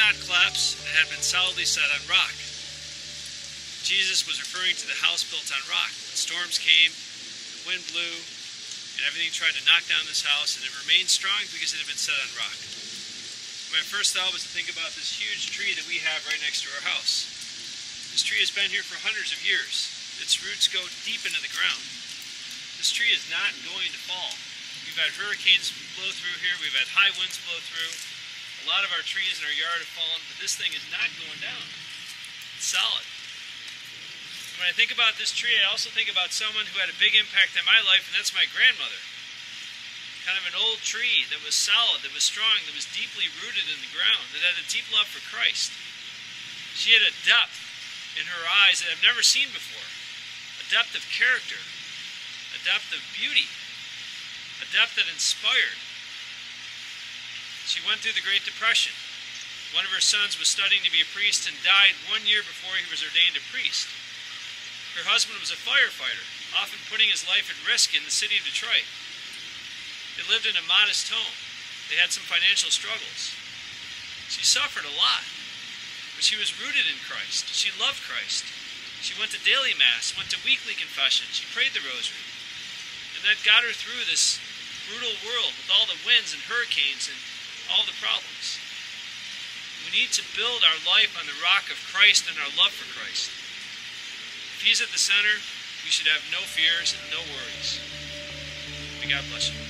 not collapse, it had been solidly set on rock. Jesus was referring to the house built on rock. When storms came, the wind blew, and everything tried to knock down this house, and it remained strong because it had been set on rock. My first thought was to think about this huge tree that we have right next to our house. This tree has been here for hundreds of years. Its roots go deep into the ground. This tree is not going to fall. We've had hurricanes blow through here. We've had high winds blow through. A lot of our trees in our yard have fallen, but this thing is not going down. It's solid. When I think about this tree, I also think about someone who had a big impact on my life, and that's my grandmother. Kind of an old tree that was solid, that was strong, that was deeply rooted in the ground, that had a deep love for Christ. She had a depth in her eyes that I've never seen before. A depth of character. A depth of beauty. A depth that inspired. She went through the Great Depression. One of her sons was studying to be a priest and died 1 year before he was ordained a priest. Her husband was a firefighter, often putting his life at risk in the city of Detroit. They lived in a modest home. They had some financial struggles. She suffered a lot, but she was rooted in Christ. She loved Christ. She went to daily mass, went to weekly confession. She prayed the rosary. And that got her through this brutal world with all the winds and hurricanes and all the problems. We need to build our life on the rock of Christ and our love for Christ. If He's at the center, we should have no fears and no worries. May God bless you.